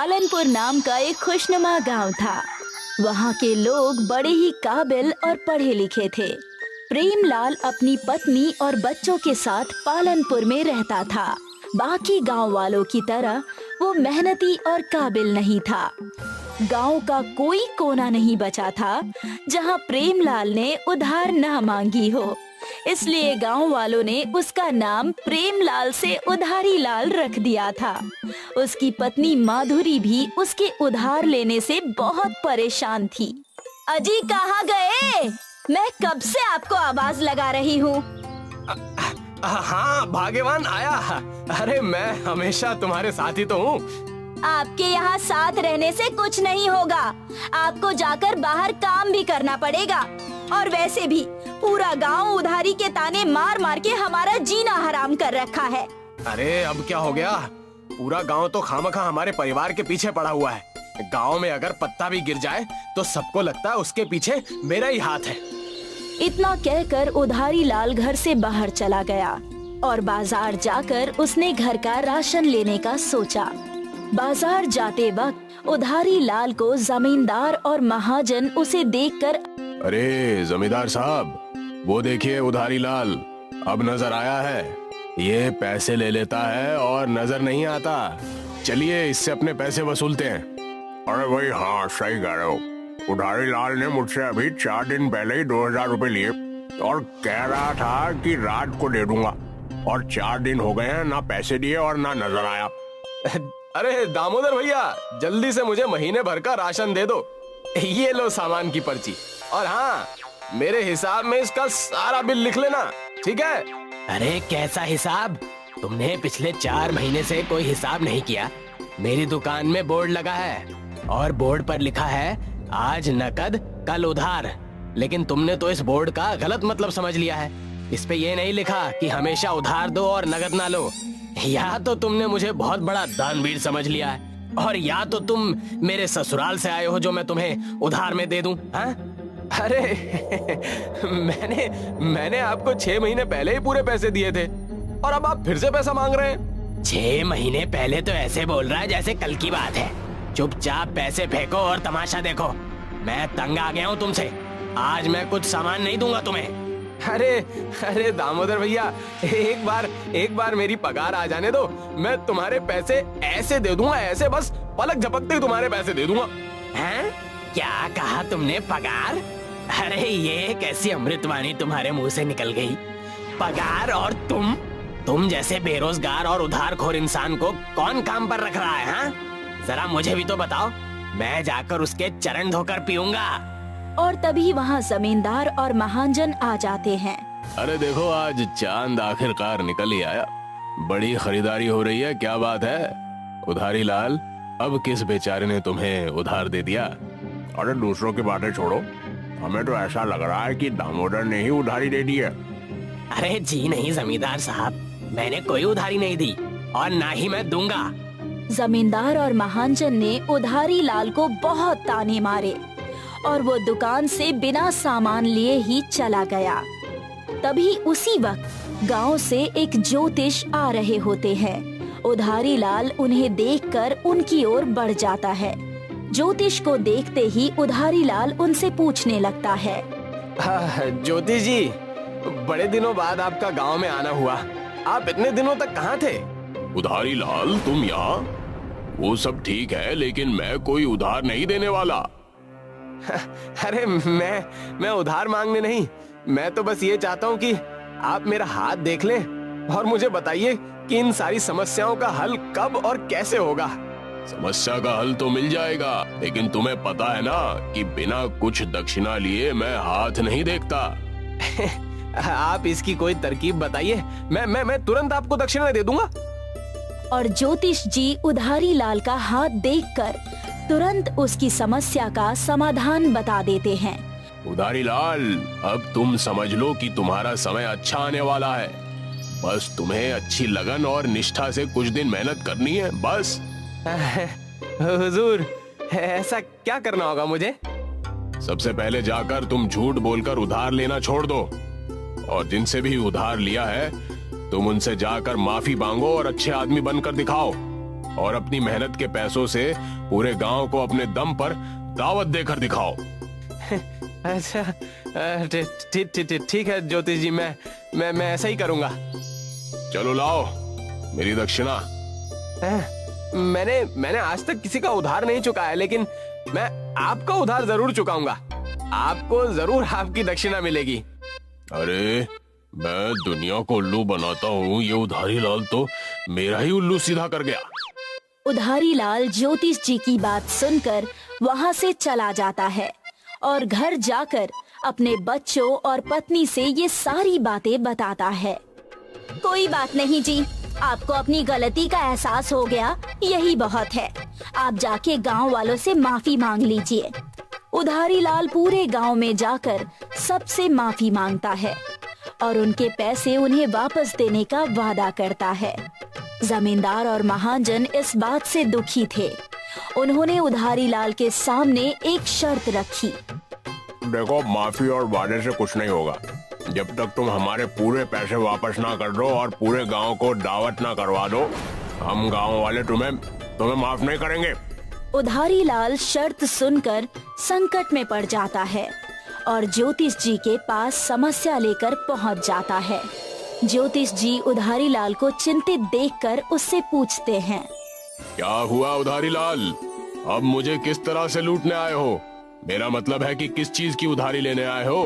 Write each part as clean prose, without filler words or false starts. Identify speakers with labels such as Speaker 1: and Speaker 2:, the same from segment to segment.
Speaker 1: पालनपुर नाम का एक खुशनुमा गांव था। वहाँ के लोग बड़े ही काबिल और पढ़े लिखे थे। प्रेमलाल अपनी पत्नी और बच्चों के साथ पालनपुर में रहता था। बाकी गांव वालों की तरह वो मेहनती और काबिल नहीं था। गांव का कोई कोना नहीं बचा था जहां प्रेमलाल ने उधार न मांगी हो। इसलिए गांव वालों ने उसका नाम प्रेमलाल से उधारी लाल रख दिया था। उसकी पत्नी माधुरी भी उसके उधार लेने से बहुत परेशान थी। अजी कहाँ गए? मैं कब से आपको आवाज लगा रही हूँ।
Speaker 2: हाँ भाग्यवान आया। अरे मैं हमेशा तुम्हारे साथ ही तो हूँ।
Speaker 1: आपके यहाँ साथ रहने से कुछ नहीं होगा। आपको जाकर बाहर काम भी करना पड़ेगा। और वैसे भी पूरा गांव उधारी के ताने मार मार के हमारा जीना हराम कर रखा है।
Speaker 2: अरे अब क्या हो गया? पूरा गांव तो खामखा हमारे परिवार के पीछे पड़ा हुआ है। गांव में अगर पत्ता भी गिर जाए तो सबको लगता है उसके पीछे मेरा ही हाथ है।
Speaker 1: इतना कहकर उधारी लाल घर से बाहर चला गया और बाजार जाकर उसने घर का राशन लेने का सोचा। बाजार जाते वक्त उधारी लाल को जमींदार और महाजन उसे देखकर,
Speaker 2: अरे जमींदार साहब, वो देखिए उधारी लाल अब नजर आया है। ये पैसे ले लेता है और नजर नहीं आता। चलिए इससे अपने पैसे वसूलते हैं।
Speaker 3: अरे भाई हाँ सही कह रहे हो। उधारी लाल ने मुझसे अभी 4 दिन पहले ही 2000 रुपए लिए और कह रहा था कि रात को दे दूंगा, और 4 दिन हो गए हैं, ना पैसे दिए और ना नजर आया।
Speaker 2: अरे दामोदर भैया, जल्दी से मुझे महीने भर का राशन दे दो। ये लो सामान की पर्ची, और हाँ मेरे हिसाब में इसका सारा बिल लिख लेना, ठीक है?
Speaker 4: अरे कैसा हिसाब? तुमने पिछले 4 महीने से कोई हिसाब नहीं किया। मेरी दुकान में बोर्ड लगा है और बोर्ड पर लिखा है आज नकद कल उधार, लेकिन तुमने तो इस बोर्ड का गलत मतलब समझ लिया है। इस पे ये नहीं लिखा कि हमेशा उधार दो और नकद ना लो। या तो तुमने मुझे बहुत बड़ा दानवीर समझ लिया है, और या तो तुम मेरे ससुराल से आए हो जो मैं तुम्हें उधार में दे दूं। हाँ?
Speaker 2: अरे मैंने आपको 6 महीने पहले ही पूरे पैसे दिए थे और अब आप फिर से पैसा मांग रहे हैं।
Speaker 4: 6 महीने पहले तो ऐसे बोल रहा है जैसे कल की बात है। चुपचाप पैसे फेंको और तमाशा देखो। मैं तंग आ गया हूँ तुमसे। आज मैं कुछ सामान नहीं दूंगा तुम्हें।
Speaker 2: अरे दामोदर भैया, एक बार मेरी पगार आ जाने दो। मैं तुम्हारे पैसे ऐसे दे दूंगा, ऐसे बस पलक झपकते ही तुम्हारे पैसे दे दूंगा।
Speaker 4: हैं? क्या कहा तुमने? पगार? अरे ये कैसी अमृतवाणी तुम्हारे मुंह से निकल गई? पगार? और तुम जैसे बेरोजगार और उधारखोर इंसान को कौन काम पर रख रहा है? हाँ? जरा मुझे भी तो बताओ। मैं जाकर उसके चरण धोकर पीऊंगा।
Speaker 1: और तभी वहाँ जमींदार और महाजन आ जाते हैं।
Speaker 2: अरे देखो, आज चांद आखिरकार निकल ही आया। बड़ी खरीदारी हो रही है, क्या बात है? उधारी लाल, अब किस बेचारे ने तुम्हें उधार दे दिया?
Speaker 3: अरे दूसरों की बातें छोड़ो, हमें तो ऐसा लग रहा है कि दामोदर ने ही उधारी दे दी है।
Speaker 4: अरे जी नहीं जमींदार साहब, मैंने कोई उधारी नहीं दी और ना ही मैं दूंगा।
Speaker 1: जमींदार और महाजन ने उधारी लाल को बहुत ताने मारे और वो दुकान से बिना सामान लिए ही चला गया। तभी उसी वक्त गांव से एक ज्योतिष आ रहे होते हैं। उधारी लाल उन्हें देखकर उनकी ओर बढ़ जाता है। ज्योतिष को देखते ही उधारी लाल उनसे पूछने लगता है,
Speaker 2: ज्योतिष जी, बड़े दिनों बाद आपका गांव में आना हुआ। आप इतने दिनों तक कहाँ थे?
Speaker 3: उधारी लाल, तुम यहाँ? वो सब ठीक है, लेकिन मैं कोई उधार नहीं देने वाला।
Speaker 2: अरे मैं उधार मांगने नहीं, मैं तो बस ये चाहता हूँ कि आप मेरा हाथ देख लें और मुझे बताइए कि इन सारी समस्याओं का हल कब और कैसे होगा।
Speaker 3: समस्या का हल तो मिल जाएगा, लेकिन तुम्हें पता है ना कि बिना कुछ दक्षिणा लिए मैं हाथ नहीं देखता।
Speaker 2: आप इसकी कोई तरकीब बताइए, मैं तुरंत आपको दक्षिणा दे दूंगा।
Speaker 1: और ज्योतिष जी उधारी लाल का हाथ देखकर तुरंत उसकी समस्या का समाधान बता देते हैं।
Speaker 3: उधारी लाल, अब तुम समझ लो कि तुम्हारा समय अच्छा आने वाला है। बस तुम्हें अच्छी लगन और निष्ठा से कुछ दिन मेहनत करनी है, बस।
Speaker 2: हुजूर, ऐसा क्या करना होगा मुझे?
Speaker 3: सबसे पहले जाकर तुम झूठ बोलकर उधार लेना छोड़ दो, और जिनसे भी उधार लिया है तुम उनसे जाकर माफी मांगो और अच्छे आदमी बनकर दिखाओ। और अपनी मेहनत के पैसों से पूरे गांव को अपने दम पर दावत देकर दिखाओ।
Speaker 2: अच्छा, ठीक है ज्योतिष जी, मैं ऐसा ही करूंगा।
Speaker 3: चलो लाओ मेरी दक्षिणा।
Speaker 2: मैंने आज तक किसी का उधार नहीं चुकाया, लेकिन मैं आपका उधार जरूर चुकाऊंगा। आपको जरूर आपकी दक्षिणा मिलेगी।
Speaker 3: अरे मैं दुनिया को उल्लू बनाता हूँ, ये उधारी लाल तो मेरा ही उल्लू सीधा कर गया।
Speaker 1: उधारी लाल ज्योतिष जी की बात सुनकर वहाँ से चला जाता है और घर जाकर अपने बच्चों और पत्नी से ये सारी बातें बताता है। कोई बात नहीं जी, आपको अपनी गलती का एहसास हो गया, यही बहुत है। आप जाके गांव वालों से माफी मांग लीजिए। उधारी लाल पूरे गांव में जाकर सबसे माफी मांगता है और उनके पैसे उन्हें वापस देने का वादा करता है। जमींदार और महाजन इस बात से दुखी थे। उन्होंने उधारी लाल के सामने एक शर्त रखी।
Speaker 3: देखो, माफी और वादे से कुछ नहीं होगा। जब तक तुम हमारे पूरे पैसे वापस ना कर दो और पूरे गांव को दावत ना करवा दो, हम गांव वाले तुम्हें माफ नहीं करेंगे।
Speaker 1: उधारी लाल शर्त सुनकर संकट में पड़ जाता है और ज्योतिष जी के पास समस्या लेकर पहुंच जाता है। ज्योतिष जी उधारी लाल को चिंतित देखकर उससे पूछते हैं,
Speaker 3: क्या हुआ उधारी लाल? अब मुझे किस तरह से लूटने आए हो? मेरा मतलब है कि किस चीज की उधारी लेने आए हो?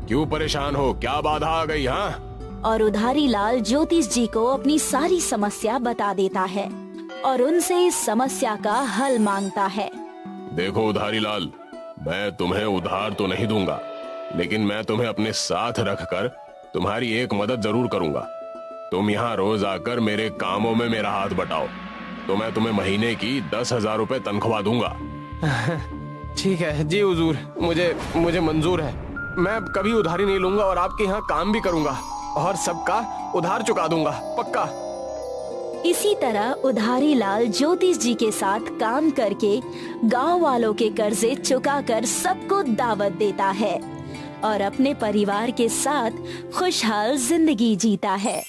Speaker 3: क्यों परेशान हो? क्या बाधा आ गई? हाँ?
Speaker 1: और उधारी लाल ज्योतिष जी को अपनी सारी समस्या बता देता है और उनसे इस समस्या का हल मांगता है।
Speaker 3: देखो उधारी लाल, मैं तुम्हें उधार तो नहीं दूंगा, लेकिन मैं तुम्हें अपने साथ रखकर तुम्हारी एक मदद जरूर करूंगा। तुम यहाँ रोज आकर मेरे कामों में मेरा हाथ बटाओ, तो मैं तुम्हें महीने की 10,000 रुपए तनख्वाह दूंगा।
Speaker 2: ठीक है जी हुजूर, मुझे मंजूर है। मैं कभी उधारी नहीं लूंगा और आपके यहाँ काम भी करूंगा और सबका उधार चुका दूंगा, पक्का।
Speaker 1: इसी तरह उधारी लाल ज्योतिष जी के साथ काम करके गांव वालों के कर्जे चुकाकर सबको दावत देता है और अपने परिवार के साथ खुशहाल जिंदगी जीता है।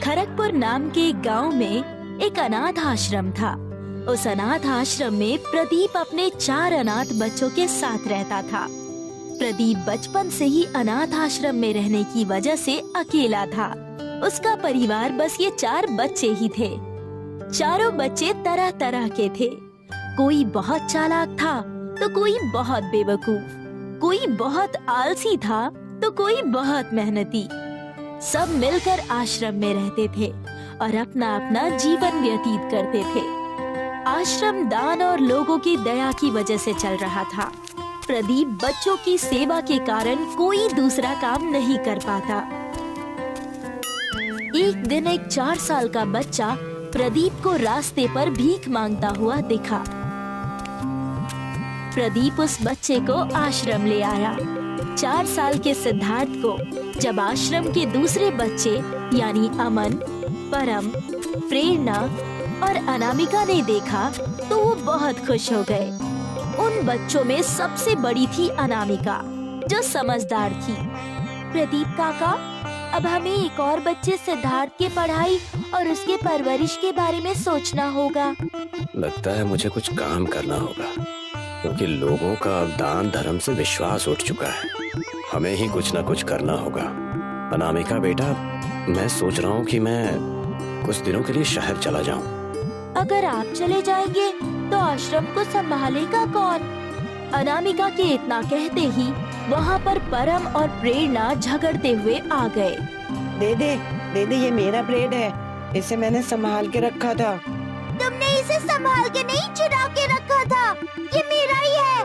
Speaker 1: खरगपुर नाम के गांव में एक अनाथ आश्रम था। उस अनाथ आश्रम में प्रदीप अपने 4 अनाथ बच्चों के साथ रहता था। प्रदीप बचपन से ही अनाथ आश्रम में रहने की वजह से अकेला था। उसका परिवार बस ये 4 बच्चे ही थे। चारों बच्चे तरह तरह के थे। कोई बहुत चालाक था तो कोई बहुत बेवकूफ, कोई बहुत आलसी था तो कोई बहुत मेहनती। सब मिलकर आश्रम में रहते थे और अपना अपना जीवन व्यतीत करते थे। आश्रम दान और लोगों की दया की वजह से चल रहा था। प्रदीप बच्चों की सेवा के कारण कोई दूसरा काम नहीं कर पाता। एक दिन एक 4 साल का बच्चा प्रदीप को रास्ते पर भीख मांगता हुआ दिखा। प्रदीप उस बच्चे को आश्रम ले आया। 4 साल के सिद्धार्थ को जब आश्रम के दूसरे बच्चे यानी अमन, परम, प्रेरणा और अनामिका ने देखा तो वो बहुत खुश हो गए। उन बच्चों में सबसे बड़ी थी अनामिका, जो समझदार थी। प्रदीप काका, अब हमें एक और बच्चे सिद्धार्थ की पढ़ाई और उसके परवरिश के बारे में सोचना होगा।
Speaker 5: लगता है मुझे कुछ काम करना होगा, क्योंकि लोगों का अब दान धर्म से विश्वास उठ चुका है। हमें ही कुछ न कुछ करना होगा। अनामिका बेटा, मैं सोच रहा हूँ कि मैं कुछ दिनों के लिए शहर चला जाऊँ।
Speaker 1: अगर आप चले जाएंगे तो आश्रम को संभालेगा कौन? अनामिका के इतना कहते ही वहाँ पर परम और प्रेरणा झगड़ते हुए आ गए।
Speaker 6: दे दे, ये मेरा ब्रेड है, इसे मैंने संभाल के रखा था।
Speaker 7: तुमने इसे संभाल के नहीं, चुरा के रखा था। ये मेरा ही है,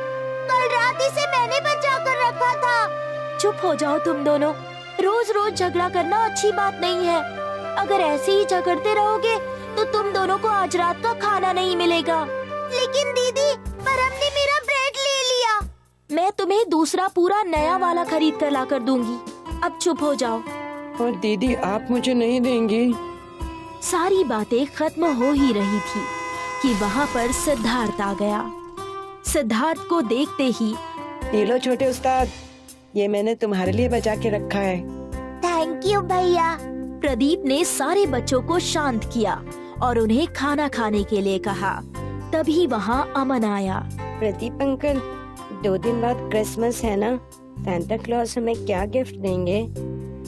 Speaker 7: कल रात इसे मैंने बचा कर रखा था।
Speaker 1: चुप हो जाओ तुम दोनों, रोज रोज झगड़ा करना अच्छी बात नहीं है। अगर ऐसे ही झगड़ते रहोगे तो तुम दोनों को आज रात का खाना नहीं मिलेगा।
Speaker 7: लेकिन दीदी, परम ने मेरा ब्रेड ले लिया।
Speaker 1: मैं तुम्हें दूसरा पूरा नया वाला खरीद कर ला कर दूंगी। अब चुप हो जाओ।
Speaker 6: और दीदी, आप मुझे नहीं देंगी?
Speaker 1: सारी बातें खत्म हो ही रही थी कि वहाँ पर सिद्धार्थ आ गया। सिद्धार्थ को देखते ही,
Speaker 6: ये लो छोटे उस्ताद, ये मैंने तुम्हारे लिए बचा के रखा है।
Speaker 7: थैंक यू भैया।
Speaker 1: प्रदीप ने सारे बच्चों को शांत किया और उन्हें खाना खाने के लिए कहा। तभी वहाँ अमन आया।
Speaker 6: प्रदीप अंकल, 2 दिन बाद क्रिसमस है ना, सांता क्लॉज हमें क्या गिफ्ट देंगे?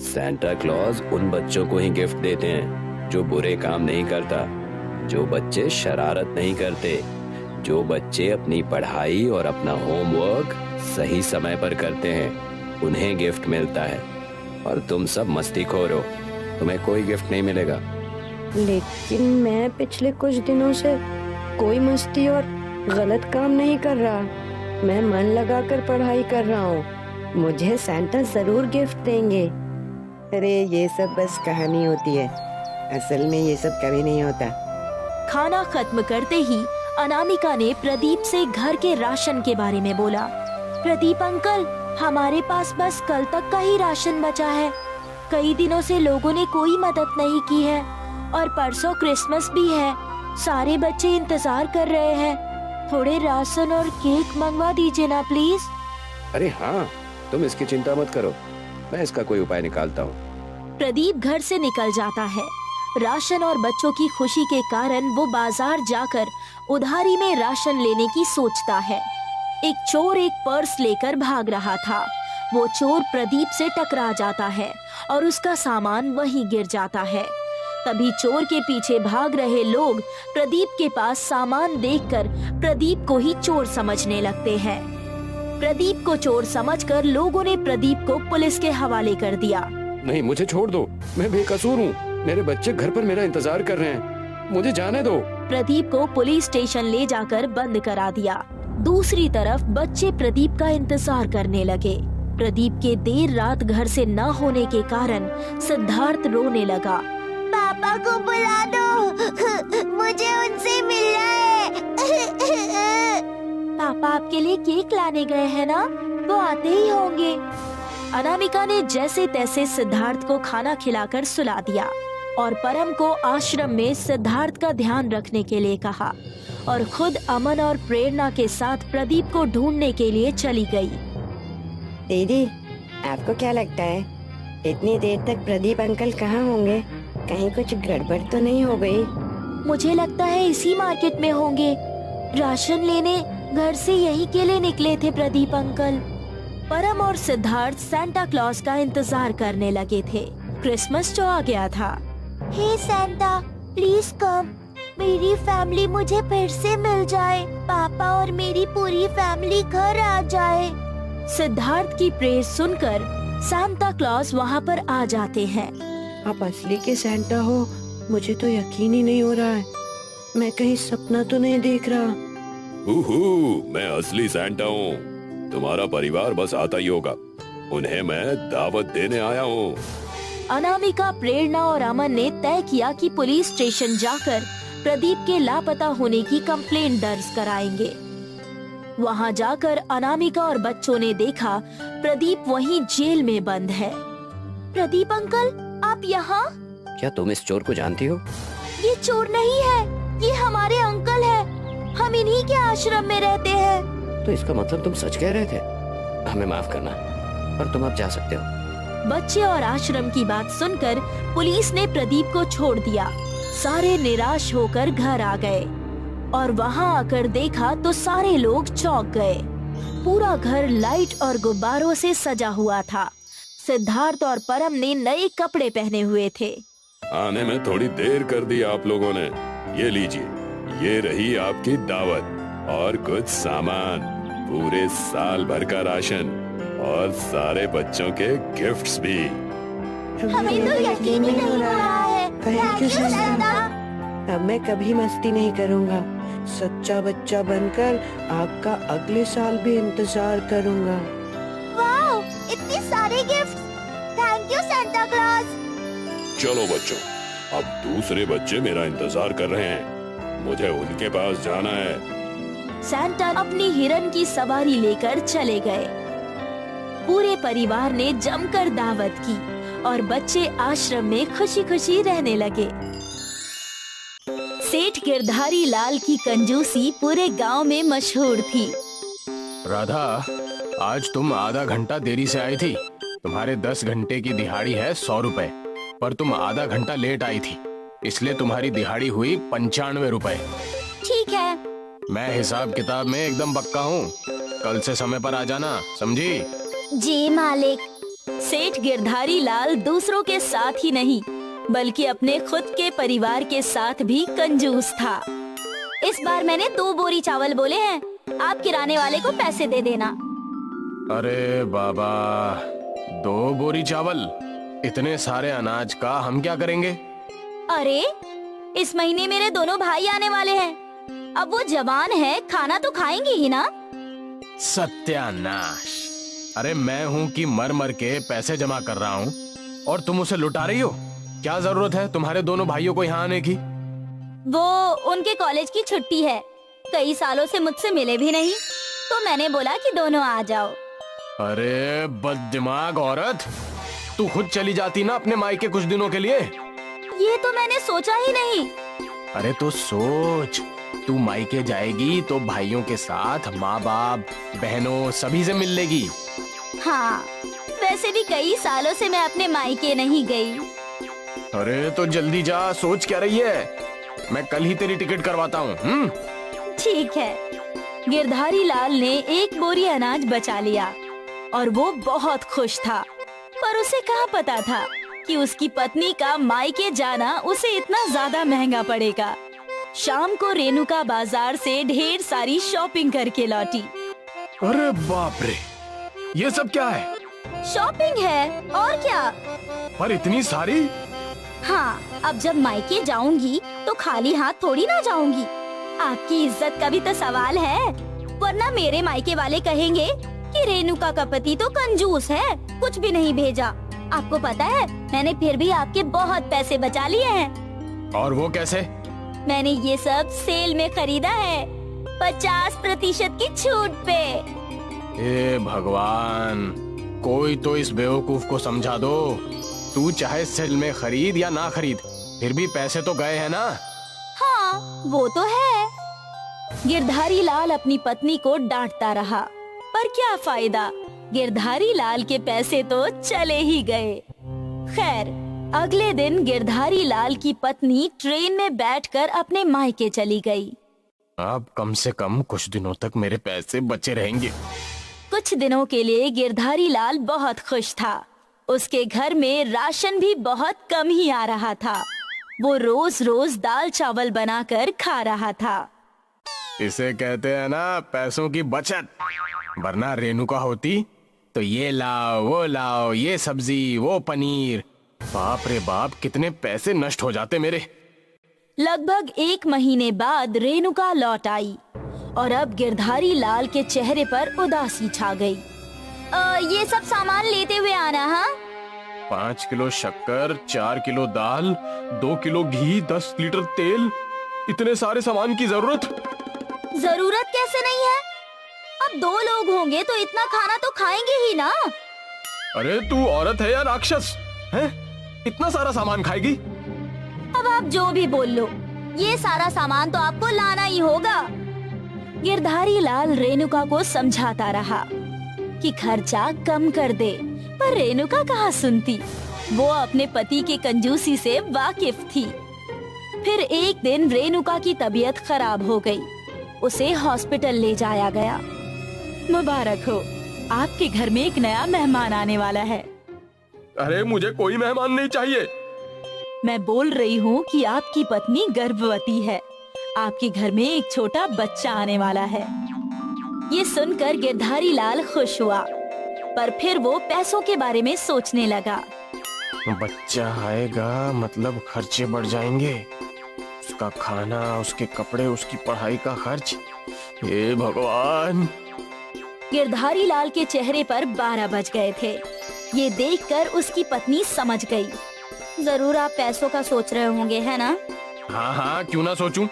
Speaker 5: सैंटा क्लॉज उन बच्चों को ही गिफ्ट देते हैं जो बुरे काम नहीं करता, जो बच्चे शरारत नहीं करते, जो बच्चे अपनी पढ़ाई और अपना होमवर्क सही समय पर करते हैं, उन्हें गिफ्ट मिलता है। और तुम सब मस्तीखोर हो, तुम्हें कोई गिफ्ट नहीं मिलेगा।
Speaker 6: लेकिन मैं पिछले कुछ दिनों से कोई मस्ती और गलत काम नहीं कर रहा। मैं मन लगाकर पढ़ाई कर रहा हूँ। मुझे सांता जरूर गिफ्ट देंगे। अरे ये सब बस कहानी होती है, असल में ये सब कभी नहीं होता।
Speaker 1: खाना खत्म करते ही अनामिका ने प्रदीप से घर के राशन के बारे में बोला। प्रदीप अंकल, हमारे पास बस कल तक का ही राशन बचा है। कई दिनों से लोगों ने कोई मदद नहीं की है और परसों क्रिसमस भी है। सारे बच्चे इंतजार कर रहे हैं। थोड़े राशन और केक मंगवा दीजिए ना प्लीज।
Speaker 5: अरे हाँ, तुम इसकी चिंता मत करो, मैं इसका कोई उपाय निकालता हूँ।
Speaker 1: प्रदीप घर से निकल जाता है। राशन और बच्चों की खुशी के कारण वो बाजार जाकर उधारी में राशन लेने की सोचता है। एक चोर एक पर्स लेकर भाग रहा था। वो चोर प्रदीप से टकरा जाता है और उसका सामान वहीं गिर जाता है। तभी चोर के पीछे भाग रहे लोग प्रदीप के पास सामान देखकर प्रदीप को ही चोर समझने लगते हैं। प्रदीप को चोर समझकर लोगों ने प्रदीप को पुलिस के हवाले कर दिया।
Speaker 5: नहीं, मुझे छोड़ दो, मैं बेकसूर हूँ। मेरे बच्चे घर पर मेरा इंतजार कर रहे हैं, मुझे जाने दो।
Speaker 1: प्रदीप को पुलिस स्टेशन ले जाकर बंद करा दिया। दूसरी तरफ बच्चे प्रदीप का इंतजार करने लगे। प्रदीप के देर रात घर से न होने के कारण सिद्धार्थ रोने लगा।
Speaker 7: पापा को बुला दो, मुझे उनसे मिलना है।
Speaker 1: पापा आपके लिए केक लाने गए हैं ना, वो आते ही होंगे। अनामिका ने जैसे तैसे सिद्धार्थ को खाना खिलाकर सुला दिया और परम को आश्रम में सिद्धार्थ का ध्यान रखने के लिए कहा और खुद अमन और प्रेरणा के साथ प्रदीप को ढूंढने के लिए चली गई।
Speaker 6: दीदी, आपको क्या लगता है इतनी देर तक प्रदीप अंकल कहाँ होंगे? कहीं कुछ गड़बड़ तो नहीं हो गई?
Speaker 1: मुझे लगता है इसी मार्केट में होंगे। राशन लेने घर से यही के लिए निकले थे प्रदीप अंकल। परम और सिद्धार्थ सांता क्लॉज का इंतजार करने लगे थे। क्रिसमस जो आ गया था।
Speaker 7: हे सांता, प्लीज कम। मेरी फैमिली मुझे फिर से मिल जाए। पापा और मेरी पूरी फैमिली घर आ जाए।
Speaker 1: सिद्धार्थ की प्रेयर सुनकर सांता क्लॉज वहाँ पर आ जाते हैं।
Speaker 6: आप असली के सांता हो? मुझे तो यकीन ही नहीं हो रहा है। मैं कहीं सपना तो नहीं देख रहा।
Speaker 5: मैं असली सांता हूँ। तुम्हारा परिवार बस आता ही होगा। उन्हें मैं दावत देने आया हूँ।
Speaker 1: अनामिका, प्रेरणा और अमन ने तय किया कि पुलिस स्टेशन जाकर प्रदीप के लापता होने की कंप्लेंट दर्ज कराएंगे। वहाँ जाकर अनामिका और बच्चों ने देखा प्रदीप वहीं जेल में बंद है। प्रदीप अंकल, आप यहाँ?
Speaker 5: क्या तुम इस चोर को जानती हो?
Speaker 1: ये चोर नहीं है, ये हमारे अंकल है। हम इन्हीं के आश्रम में रहते हैं।
Speaker 5: तो इसका मतलब तुम सच कह रहे थे। हमें माफ करना और तुम अब जा सकते हो।
Speaker 1: बच्चे और आश्रम की बात सुनकर पुलिस ने प्रदीप को छोड़ दिया। सारे निराश होकर घर आ गए और वहाँ आकर देखा तो सारे लोग चौंक गए। पूरा घर लाइट और गुब्बारों से सजा हुआ था। सिद्धार्थ और परम ने नए कपड़े पहने हुए थे।
Speaker 5: आने में थोड़ी देर कर दी आप लोगों ने। ये लीजिए, ये रही आपकी दावत और कुछ सामान, पूरे साल भर का राशन और सारे बच्चों के गिफ्ट्स भी।
Speaker 7: हमें तो यकीन ही नहीं हो रहा है।
Speaker 6: Thank you
Speaker 7: Santa.
Speaker 6: अब मैं कभी मस्ती नहीं करूँगा। सच्चा बच्चा बनकर आपका अगले साल भी इंतजार करूँगा।
Speaker 7: वाओ, इतने सारे gift. Thank you Santa Claus.
Speaker 5: चलो बच्चों, अब दूसरे बच्चे मेरा इंतजार कर रहे हैं। मुझे उनके पास जाना है।
Speaker 1: सांता अपनी हिरन की सवारी लेकर चले गए। पूरे परिवार ने जमकर दावत की और बच्चे आश्रम में खुशी खुशी रहने लगे। सेठ गिरधारी लाल की कंजूसी पूरे गांव में मशहूर थी।
Speaker 2: राधा, आज तुम आधा घंटा देरी से आई थी। तुम्हारे 10 घंटे की दिहाड़ी है 100 रुपए, पर तुम आधा घंटा लेट आई थी। इसलिए तुम्हारी दिहाड़ी हुई 95 रुपए।
Speaker 7: ठीक है।
Speaker 2: मैं हिसाब किताब में एकदम पक्का हूँ। कल से समय पर आ जाना, समझी?
Speaker 7: जी मालिक।
Speaker 1: सेठ गिरधारी लाल दूसरों के साथ ही नहीं बल्कि अपने खुद के परिवार के साथ भी कंजूस था।
Speaker 7: इस बार मैंने 2 बोरी चावल बोले हैं, आप किराने वाले को पैसे दे देना।
Speaker 2: अरे बाबा, 2 बोरी चावल? इतने सारे अनाज का हम क्या करेंगे?
Speaker 7: अरे इस महीने मेरे दोनों भाई आने वाले हैं, अब वो जवान है, खाना तो खाएंगे ही ना।
Speaker 2: सत्यानाश! अरे मैं हूँ कि मर मर के पैसे जमा कर रहा हूँ और तुम उसे लुटा रही हो। क्या जरूरत है तुम्हारे दोनों भाइयों को यहाँ आने की?
Speaker 7: वो उनके कॉलेज की छुट्टी है, कई सालों से मुझसे मिले भी नहीं, तो मैंने बोला कि दोनों आ जाओ।
Speaker 2: अरे बददिमाग औरत, तू खुद चली जाती ना अपने मायके कुछ दिनों के लिए।
Speaker 7: ये तो मैंने सोचा ही नहीं।
Speaker 2: अरे तो सोच, तू मायके जाएगी तो भाइयों के साथ माँ बाप बहनों सभी से मिल लेगी।
Speaker 7: हाँ, वैसे भी कई सालों से मैं अपने मायके नहीं गई।
Speaker 2: अरे तो जल्दी जा, सोच क्या रही है? मैं कल ही तेरी टिकट करवाता हूँ।
Speaker 1: ठीक है। गिरधारी लाल ने 1 बोरी अनाज बचा लिया और वो बहुत खुश था, पर उसे कहाँ पता था कि उसकी पत्नी का मायके जाना उसे इतना ज्यादा महंगा पड़ेगा। शाम को रेणुका बाजार से ढेर सारी शॉपिंग करके लौटी।
Speaker 2: अरे बाप रे, ये सब क्या है?
Speaker 7: शॉपिंग है और क्या?
Speaker 2: पर इतनी सारी?
Speaker 7: हाँ, अब जब मायके जाऊंगी तो खाली हाथ थोड़ी ना जाऊंगी। आपकी इज्जत का भी तो सवाल है, वरना मेरे मायके वाले कहेंगे कि रेणुका का पति तो कंजूस है, कुछ भी नहीं भेजा। आपको पता है, मैंने फिर भी आपके बहुत पैसे बचा लिए हैं।
Speaker 2: और वो कैसे?
Speaker 7: मैंने ये सब सेल में खरीदा है, 50% की छूट पे।
Speaker 2: हे भगवान, कोई तो इस बेवकूफ को समझा दो। तू चाहे सेल में खरीद या ना खरीद, फिर भी पैसे तो गए हैं ना।
Speaker 7: हाँ, वो तो है।
Speaker 1: गिरधारी लाल अपनी पत्नी को डांटता रहा, पर क्या फायदा, गिरधारी लाल के पैसे तो चले ही गए। खैर, अगले दिन गिरधारी लाल की पत्नी ट्रेन में बैठकर अपने मायके चली गई।
Speaker 2: अब कम से कम कुछ दिनों तक मेरे पैसे बचे रहेंगे।
Speaker 1: कुछ दिनों के लिए गिरधारी लाल बहुत खुश था। उसके घर में राशन भी बहुत कम ही आ रहा था। वो रोज रोज दाल चावल बनाकर खा रहा था।
Speaker 2: इसे कहते हैं ना पैसों की बचत। वरना रेणुका होती तो ये लाओ वो लाओ, ये सब्जी वो पनीर, बाप रे बाप, कितने पैसे नष्ट हो जाते मेरे।
Speaker 1: लगभग 1 महीने बाद रेणुका लौट आई और अब गिरधारी लाल के चेहरे पर उदासी छा गई।
Speaker 7: ये सब सामान लेते हुए आना। हाँ,
Speaker 2: 5 किलो शक्कर, 4 किलो दाल, 2 किलो घी, 10 लीटर तेल, इतने सारे सामान की जरूरत
Speaker 7: कैसे नहीं है? अब 2 लोग होंगे तो इतना खाना तो खाएंगे ही ना।
Speaker 2: अरे तू औरत है या राक्षस है? इतना सारा सामान खाएगी?
Speaker 7: अब आप जो भी बोल लो, ये सारा सामान तो आपको लाना ही होगा।
Speaker 1: गिरधारी लाल रेणुका को समझाता रहा कि खर्चा कम कर दे, पर रेणुका कहाँ सुनती। वो अपने पति के कंजूसी से वाकिफ थी। फिर एक दिन रेणुका की तबीयत खराब हो गई। उसे हॉस्पिटल ले जाया गया। मुबारक हो, आपके घर में एक नया मेहमान आने वाला है।
Speaker 2: अरे मुझे कोई मेहमान नहीं चाहिए।
Speaker 1: मैं बोल रही हूँ कि आपकी पत्नी गर्भवती है। आपके घर में एक छोटा बच्चा आने वाला है। ये सुनकर गिरधारी लाल खुश हुआ, पर फिर वो पैसों के बारे में सोचने लगा।
Speaker 2: बच्चा आएगा मतलब खर्चे बढ़ जाएंगे। उसका खाना, उसके कपड़े, उसकी पढ़ाई का खर्च। हे भगवान।
Speaker 1: गिरधारी लाल के चेहरे पर 12 बज गए थे। ये देखकर उसकी पत्नी समझ गई।
Speaker 7: जरूर आप पैसों का सोच रहे होंगे, है ना?
Speaker 2: हाँ हाँ, क्यों ना सोचूं।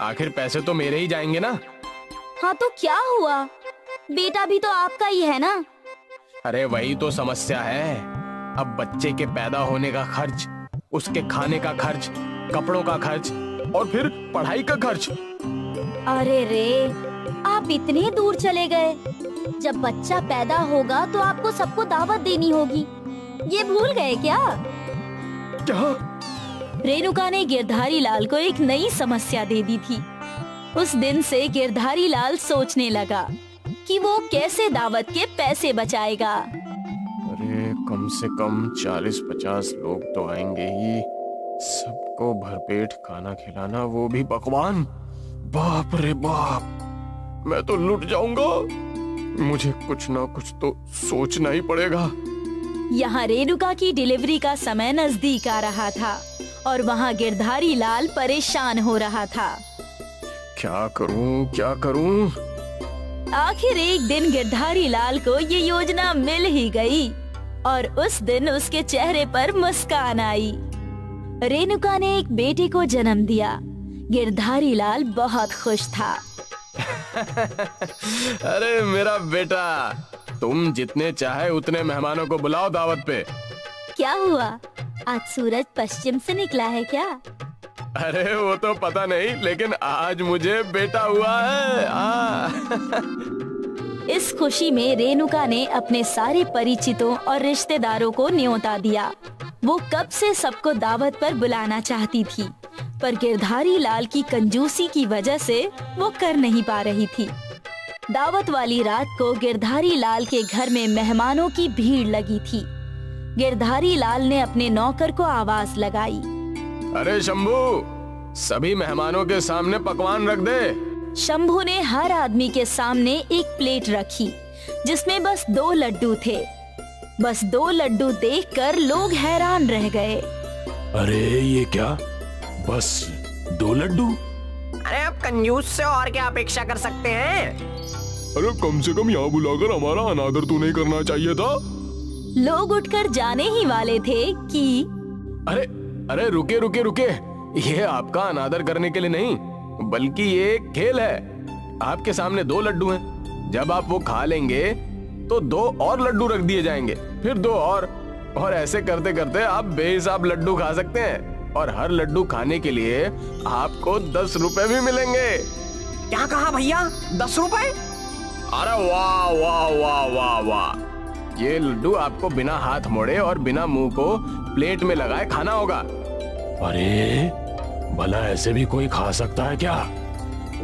Speaker 2: आखिर पैसे तो मेरे ही जाएंगे ना।
Speaker 7: हाँ तो क्या हुआ, बेटा भी तो आपका ही है ना।
Speaker 2: अरे वही तो समस्या है। अब बच्चे के पैदा होने का खर्च, उसके खाने का खर्च, कपड़ों का खर्च और फिर पढ़ाई का खर्च।
Speaker 7: अरे रे, आप इतने दूर चले गए। जब बच्चा पैदा होगा तो आपको सबको दावत देनी होगी, ये भूल गए क्या?
Speaker 2: क्या?
Speaker 1: रेणुका ने गिरधारी लाल को एक नई समस्या दे दी थी। उस दिन से गिरधारी लाल सोचने लगा कि वो कैसे दावत के पैसे बचाएगा।
Speaker 2: अरे कम से कम 40-50 लोग तो आएंगे ही, सबको भरपेट खाना खिलाना, वो भी पकवान। बाप रे बाप, मैं तो लुट जाऊंगा। मुझे कुछ ना कुछ तो सोचना ही पड़ेगा।
Speaker 1: यहाँ रेणुका की डिलीवरी का समय नजदीक आ रहा था और वहाँ गिरधारी लाल परेशान हो रहा था।
Speaker 2: क्या करूं, क्या करूं?
Speaker 1: आखिर एक दिन गिरधारी लाल को ये योजना मिल ही गई और उस दिन उसके चेहरे पर मुस्कान आई। रेणुका ने एक बेटे को जन्म दिया। गिरधारी लाल बहुत खुश था।
Speaker 2: अरे मेरा बेटा, तुम जितने चाहे उतने मेहमानों को बुलाओ दावत पे।
Speaker 7: क्या हुआ, आज सूरज पश्चिम से निकला है क्या?
Speaker 2: अरे वो तो पता नहीं, लेकिन आज मुझे बेटा हुआ है।
Speaker 1: इस खुशी में रेणुका ने अपने सारे परिचितों और रिश्तेदारों को न्योता दिया। वो कब से सबको दावत पर बुलाना चाहती थी, पर गिरधारी लाल की कंजूसी की वजह से वो कर नहीं पा रही थी। दावत वाली रात को गिरधारी लाल के घर में मेहमानों की भीड़ लगी थी। गिरधारी लाल ने अपने नौकर को आवाज लगाई,
Speaker 2: अरे शंभू, सभी मेहमानों के सामने पकवान रख दे।
Speaker 1: शंभू ने हर आदमी के सामने एक प्लेट रखी जिसमें बस 2 लड्डू थे। बस 2 लड्डू देखकर लोग हैरान रह गए।
Speaker 3: अरे ये क्या, बस 2 लड्डू?
Speaker 4: अरे आप कंजूस से और क्या अपेक्षा कर सकते हैं?
Speaker 3: अरे कम से कम यहाँ बुलाकर हमारा अनादर तो नहीं करना चाहिए था।
Speaker 1: लोग उठकर जाने ही वाले थे कि
Speaker 2: अरे अरे रुके रुके रुके, ये आपका अनादर करने के लिए नहीं, बल्कि ये एक खेल है। आपके सामने 2 लड्डू हैं। जब आप वो खा लेंगे तो 2 और लड्डू रख दिए जाएंगे, फिर 2 और ऐसे करते करते आप बेहिसाब लड्डू खा सकते हैं और हर लड्डू खाने के लिए आपको 10 रुपए भी मिलेंगे।
Speaker 4: क्या कहा भैया, 10 रुपए?
Speaker 2: अरे वाह वाह वाह वाह वाह, ये लड्डू आपको बिना हाथ मोड़े और बिना मुंह को प्लेट में लगाए खाना होगा।
Speaker 3: अरे भला ऐसे भी कोई खा सकता है क्या?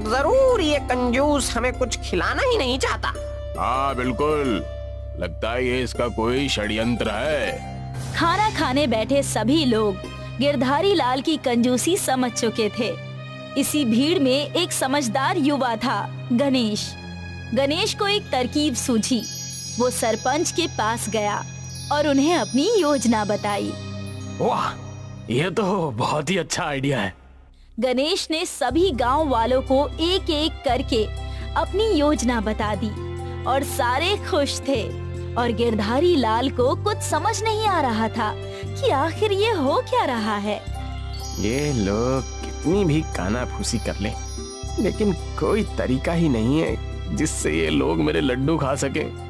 Speaker 4: जरूर ये कंजूस हमें कुछ खिलाना ही नहीं चाहता।
Speaker 2: हाँ बिल्कुल, लगता है ये इसका कोई षड्यंत्र है।
Speaker 1: खाना खाने बैठे सभी लोग गिरधारी लाल की कंजूसी समझ चुके थे। इसी भीड़ में एक समझदार युवा था, गणेश। गणेश को एक तरकीब सूझी। वो सरपंच के पास गया और उन्हें अपनी योजना बताई।
Speaker 3: वाह, ये तो बहुत ही अच्छा आइडिया है।
Speaker 1: गणेश ने सभी गांव वालों को एक एक करके अपनी योजना बता दी और सारे खुश थे। और गिरधारी लाल को कुछ समझ नहीं आ रहा था कि आखिर ये हो क्या रहा है।
Speaker 2: ये लोग कितनी भी कानाफूसी कर लें, लेकिन कोई तरीका ही नहीं है जिससे ये लोग मेरे लड्डू खा सकें।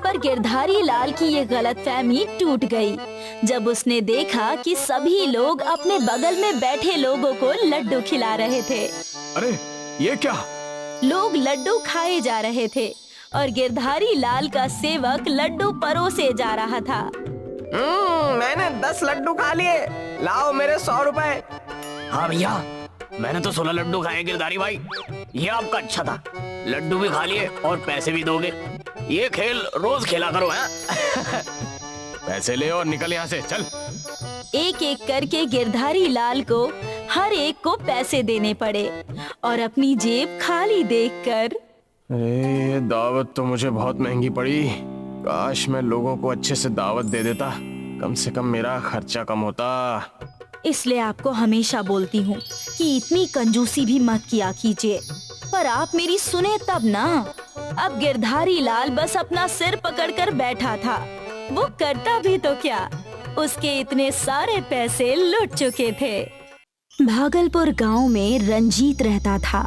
Speaker 1: पर गिरधारी लाल की ये गलतफहमी टूट गई जब उसने देखा कि सभी लोग अपने बगल में बैठे लोगों को लड्डू खिला रहे थे।
Speaker 2: अरे ये क्या?
Speaker 1: लोग लड्डू खाए जा रहे थे और गिरधारी लाल का सेवक लड्डू परोसे जा रहा था।
Speaker 4: मैंने 10 लड्डू खा लिए, लाओ मेरे 100 रुपए।
Speaker 5: हाँ भैया, मैंने तो 16 लड्डू खाए गिरधारी भाई। ये आपका अच्छा था, लड्डू भी खा लिए और पैसे भी दोगे। ये खेल रोज खेला करो हैं?
Speaker 2: पैसे ले और निकल यहाँ से, चल।
Speaker 1: एक एक करके गिरधारी लाल को हर एक को पैसे देने पड़े और अपनी जेब खाली देखकर,
Speaker 2: ये दावत तो मुझे बहुत महंगी पड़ी। काश मैं लोगों को अच्छे से दावत दे देता, कम से कम मेरा खर्चा कम होता।
Speaker 1: इसलिए आपको हमेशा बोलती हूँ कि इतनी कंजूसी भी मत किया कीजिए, पर आप मेरी सुने तब ना। अब गिरधारी लाल बस अपना सिर पकड़कर बैठा था। वो करता भी तो क्या, उसके इतने सारे पैसे लुट चुके थे। भागलपुर गांव में रंजीत रहता था।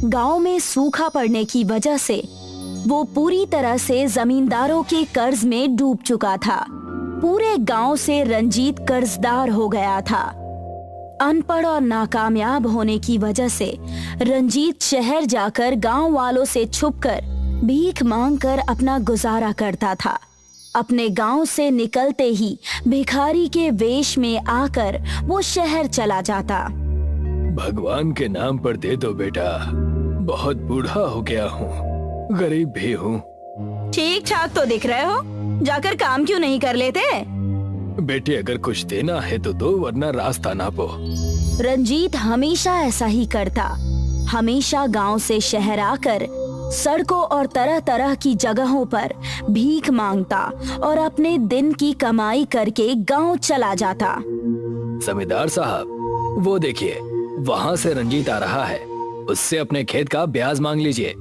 Speaker 1: गांव में सूखा पड़ने की वजह से वो पूरी तरह से जमींदारों के कर्ज में डूब चुका था। पूरे गांव से रंजीत कर्जदार हो गया था। अनपढ़ और नाकामयाब होने की वजह से रंजीत शहर जाकर गांव वालों से छुपकर भीख मांगकर अपना गुजारा करता था। अपने गांव से निकलते ही भिखारी के वेश में आकर वो शहर चला जाता।
Speaker 8: भगवान के नाम पर दे दो बेटा, बहुत बूढ़ा हो गया हूँ, गरीब भी हूँ।
Speaker 1: ठीक ठाक तो दिख रहे हो, जाकर काम क्यों नहीं कर लेते?
Speaker 8: बेटे अगर कुछ देना है तो दो, वरना रास्ता नापो।
Speaker 1: रंजीत हमेशा ऐसा ही करता। हमेशा गांव से शहर आकर सड़कों और तरह तरह की जगहों पर भीख मांगता और अपने दिन की कमाई करके गांव चला जाता।
Speaker 8: जमींदार साहब, वो देखिए, वहाँ से रंजीत आ रहा है, उससे अपने खेत का ब्याज मांग लीजिए,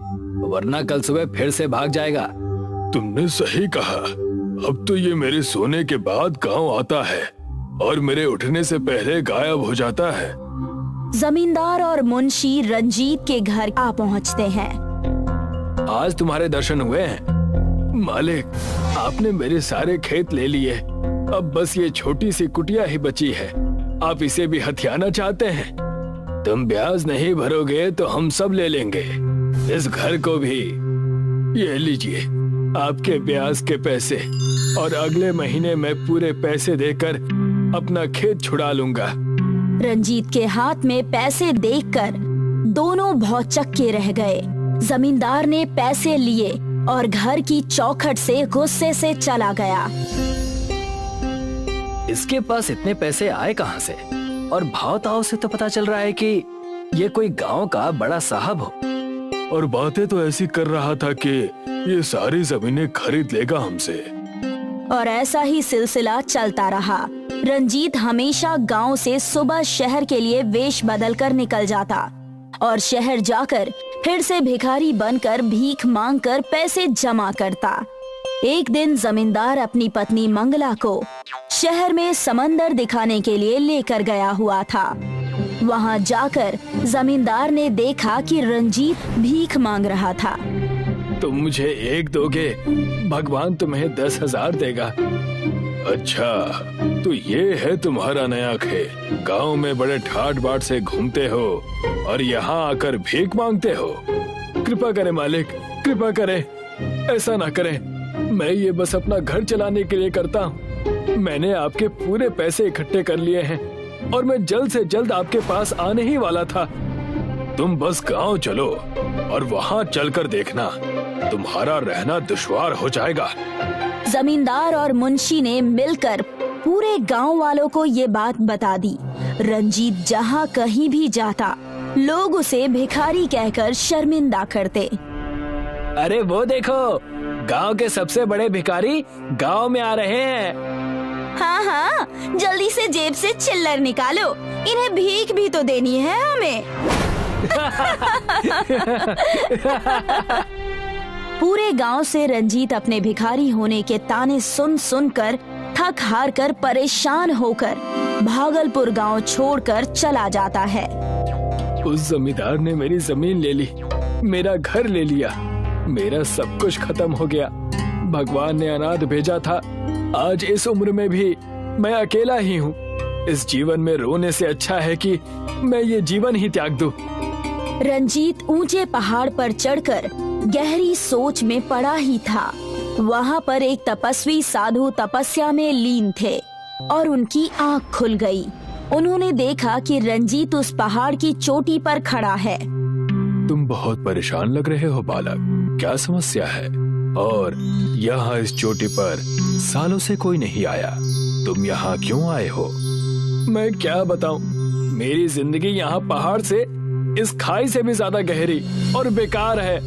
Speaker 8: वरना कल सुबह फिर से भाग जाएगा। तुमने सही कहा, अब तो ये मेरे सोने के बाद गांव आता है और मेरे उठने से पहले गायब हो जाता है।
Speaker 1: जमींदार और मुंशी रंजीत के घर आ पहुंचते हैं।
Speaker 8: आज तुम्हारे दर्शन हुए हैं मालिक, आपने मेरे सारे खेत ले लिए, अब बस ये छोटी सी कुटिया ही बची है, आप इसे भी हथियाना चाहते हैं? तुम ब्याज नहीं भरोगे तो हम सब ले लेंगे, इस घर को भी। ये लीजिए आपके ब्याज के पैसे, और अगले महीने मैं पूरे पैसे देकर अपना खेत छुड़ा लूंगा।
Speaker 1: रंजीत के हाथ में पैसे देखकर दोनों भौचक्के रह गए। जमींदार ने पैसे लिए और घर की चौखट से गुस्से से चला गया।
Speaker 8: इसके पास इतने पैसे आए कहाँ से? और भाव ताव से तो पता चल रहा है कि ये कोई गांव का बड़ा साहब हो, और बातें तो ऐसी कर रहा था कि ये सारी जमीनें खरीद लेगा हमसे।
Speaker 1: और ऐसा ही सिलसिला चलता रहा। रंजीत हमेशा गांव से सुबह शहर के लिए वेश बदल कर निकल जाता और शहर जाकर फिर से भिखारी बनकर भीख मांगकर पैसे जमा करता। एक दिन जमींदार अपनी पत्नी मंगला को शहर में समंदर दिखाने के लिए लेकर गया हुआ था। वहां जाकर जमींदार ने देखा कि रंजीत भीख मांग रहा था।
Speaker 8: तुम मुझे एक दोगे, भगवान तुम्हें 10,000 देगा। अच्छा, तो ये है तुम्हारा नया खेत, गांव में बड़े ठाट बाट से घूमते हो और यहाँ आकर भीख मांगते हो। कृपा करें मालिक, कृपा करें, ऐसा ना करें, मैं ये बस अपना घर चलाने के लिए करता हूँ। मैंने आपके पूरे पैसे इकट्ठे कर लिए हैं और मैं जल्द से जल्द आपके पास आने ही वाला था। तुम बस गांव चलो और वहाँ चलकर देखना, तुम्हारा रहना दुश्वार हो जाएगा।
Speaker 1: जमींदार और मुंशी ने मिलकर पूरे गांव वालों को ये बात बता दी। रंजीत जहाँ कहीं भी जाता, लोग उसे भिखारी कहकर शर्मिंदा करते।
Speaker 8: अरे वो देखो, गांव के सबसे बड़े भिखारी गांव में आ रहे हैं।
Speaker 7: हाँ हाँ, जल्दी से जेब से चिल्लर निकालो, इन्हें भीख भी तो देनी है हमें।
Speaker 1: पूरे गांव से रंजीत अपने भिखारी होने के ताने सुन सुनकर थक हार कर परेशान होकर भागलपुर गांव छोड़कर चला जाता है।
Speaker 8: उस जमींदार ने मेरी जमीन ले ली, मेरा घर ले लिया, मेरा सब कुछ खत्म हो गया। भगवान ने अनाथ भेजा था, आज इस उम्र में भी मैं अकेला ही हूँ। इस जीवन में रोने से अच्छा है कि मैं ये जीवन ही त्याग दूं।
Speaker 1: रंजीत ऊंचे पहाड़ पर चढ़कर गहरी सोच में पड़ा ही था। वहाँ पर एक तपस्वी साधु तपस्या में लीन थे और उनकी आँख खुल गई। उन्होंने देखा कि रंजीत उस पहाड़ की चोटी पर खड़ा है।
Speaker 8: तुम बहुत परेशान लग रहे हो बालक, क्या समस्या है? और यहाँ इस चोटी पर सालों से कोई नहीं आया, तुम यहाँ क्यों आए हो? मैं क्या बताऊं, मेरी जिंदगी यहाँ पहाड़ से, इस खाई से भी ज्यादा गहरी और बेकार है।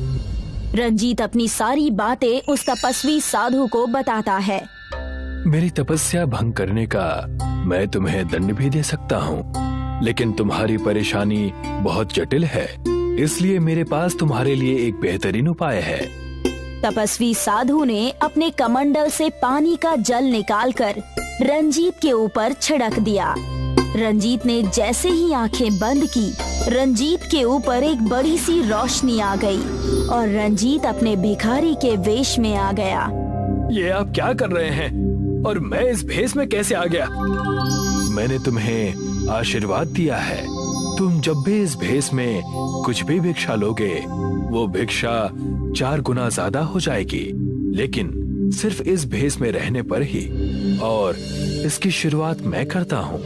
Speaker 1: रंजीत अपनी सारी बातें उस तपस्वी साधु को बताता है।
Speaker 8: मेरी तपस्या भंग करने का मैं तुम्हें दंड भी दे सकता हूँ, लेकिन तुम्हारी परेशानी बहुत जटिल है, इसलिए मेरे पास तुम्हारे लिए एक बेहतरीन उपाय है।
Speaker 1: तपस्वी साधु ने अपने कमंडल से पानी का जल निकालकर रंजीत के ऊपर छिड़क दिया। रंजीत ने जैसे ही आंखें बंद की, रंजीत के ऊपर एक बड़ी सी रोशनी आ गई और रंजीत अपने भिखारी के वेश में आ गया।
Speaker 8: ये आप क्या कर रहे हैं और मैं इस भेष में कैसे आ गया? मैंने तुम्हें आशीर्वाद दिया है, तुम जब भी इस भेष में कुछ भी भिक्षा लोगे, वो भिक्षा 4 गुना ज्यादा हो जाएगी। लेकिन सिर्फ इस भेस में रहने पर ही, और इसकी शुरुआत मैं करता हूँ।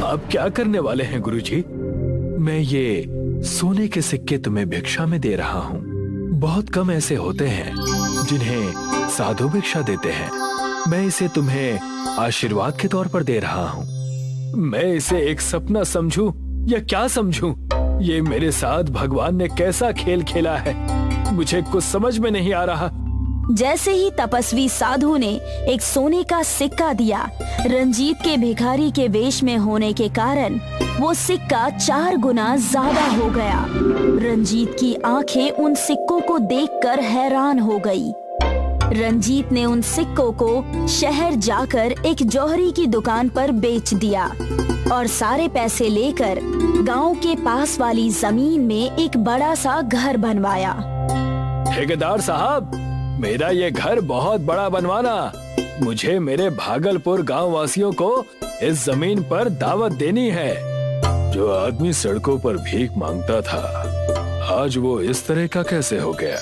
Speaker 8: आप क्या करने वाले हैं गुरुजी? मैं ये सोने के सिक्के तुम्हें भिक्षा में दे रहा हूँ। बहुत कम ऐसे होते हैं जिन्हें साधु भिक्षा देते हैं। मैं इसे तुम्हें आशीर्वाद के तौर पर दे रहा हूँ। मैं इसे एक सपना समझूं या क्या समझूं? ये मेरे साथ भगवान ने कैसा खेल खेला है, मुझे कुछ समझ में नहीं आ रहा।
Speaker 1: जैसे ही तपस्वी साधु ने एक सोने का सिक्का दिया, रंजीत के भिखारी के वेश में होने के कारण वो सिक्का 4 गुना ज्यादा हो गया। रंजीत की आंखें उन सिक्कों को देखकर हैरान हो गई। रंजीत ने उन सिक्कों को शहर जाकर एक जौहरी की दुकान पर बेच दिया और सारे पैसे लेकर गांव के पास वाली जमीन में एक बड़ा सा घर बनवाया।
Speaker 8: ठेकेदार साहब, मेरा ये घर बहुत बड़ा बनवाना। मुझे मेरे भागलपुर गांव वासियों को इस जमीन पर दावत देनी है। जो आदमी सड़कों पर भीख मांगता था, आज वो इस तरह का कैसे हो गया?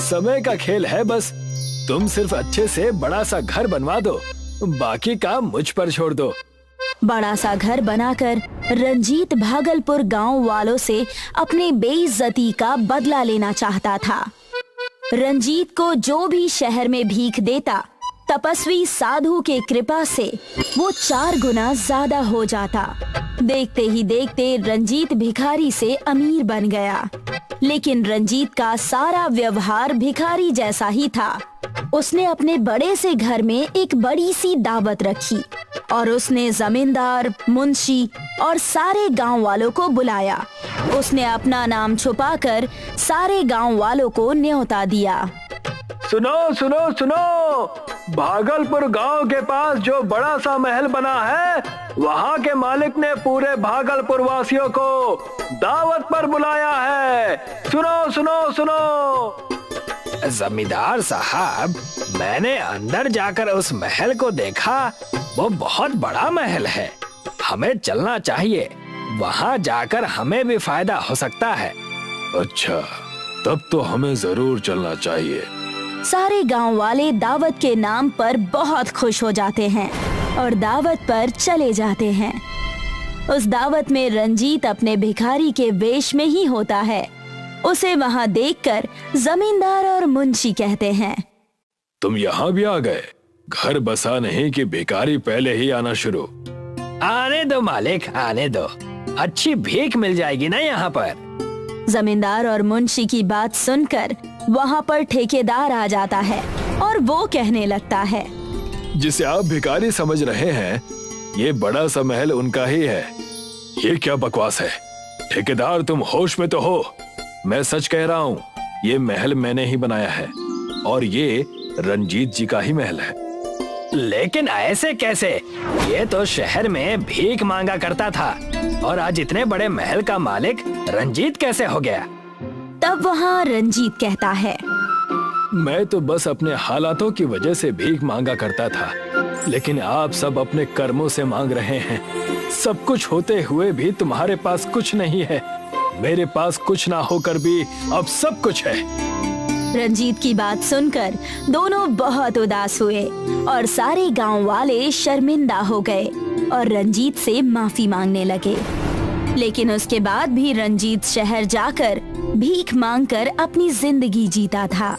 Speaker 8: समय का खेल है बस। तुम सिर्फ अच्छे से बड़ा सा घर बनवा दो, बाकी काम मुझ पर छोड़ दो।
Speaker 1: बड़ा सा घर बनाकर रंजीत भागलपुर गांव वालों से अपने बेइज्जती का बदला लेना चाहता था। रंजीत को जो भी शहर में भीख देता, तपस्वी साधु के कृपा से वो 4 गुना ज्यादा हो जाता। देखते ही देखते रंजीत भिखारी से अमीर बन गया। लेकिन रंजीत का सारा व्यवहार भिखारी जैसा ही था। उसने अपने बड़े से घर में एक बड़ी सी दावत रखी और उसने जमींदार, मुंशी और सारे गांव वालों को बुलाया। उसने अपना नाम छुपाकर सारे गांव वालों को न्योता दिया।
Speaker 8: सुनो सुनो सुनो, भागलपुर गांव के पास जो बड़ा सा महल बना है, वहां के मालिक ने पूरे भागलपुर वासियों को दावत पर बुलाया है। सुनो सुनो सुनो।
Speaker 4: जमींदार साहब, मैंने अंदर जाकर उस महल को देखा। वो बहुत बड़ा महल है, हमें चलना चाहिए। वहां जाकर हमें भी फायदा हो सकता है।
Speaker 8: अच्छा, तब तो हमें जरूर चलना चाहिए।
Speaker 1: सारे गांव वाले दावत के नाम पर बहुत खुश हो जाते हैं और दावत पर चले जाते हैं। उस दावत में रंजीत अपने भिखारी के वेश में ही होता है। उसे वहां देखकर जमींदार और मुंशी कहते हैं,
Speaker 8: तुम यहाँ भी आ गए? घर बसा नहीं कि भिखारी पहले ही आना शुरू?
Speaker 4: आने दो मालिक, आने दो। अच्छी भीख मिल जाएगी ना यहाँ पर।
Speaker 1: जमींदार और मुंशी की बात सुनकर वहाँ पर ठेकेदार आ जाता है और वो कहने लगता है,
Speaker 8: जिसे आप भिखारी समझ रहे हैं, ये बड़ा सा महल उनका ही है। ये क्या बकवास है? ठेकेदार, तुम होश में तो हो? मैं सच कह रहा हूँ, ये महल मैंने ही बनाया है और ये रंजीत जी का ही महल है।
Speaker 4: लेकिन ऐसे कैसे? ये तो शहर में भीख मांगा करता था और आज इतने बड़े महल का मालिक रंजीत कैसे हो गया?
Speaker 1: तब वहाँ रंजीत कहता है,
Speaker 8: मैं तो बस अपने हालातों की वजह से भीख मांगा करता था, लेकिन आप सब अपने कर्मों से मांग रहे हैं। सब कुछ होते हुए भी तुम्हारे पास कुछ नहीं है। मेरे पास कुछ ना होकर भी अब सब कुछ है।
Speaker 1: रंजीत की बात सुनकर दोनों बहुत उदास हुए और सारे गांव वाले शर्मिंदा हो गए और रंजीत से माफी मांगने लगे। लेकिन उसके बाद भी रंजीत शहर जाकर भीख मांगकर अपनी जिंदगी जीता था।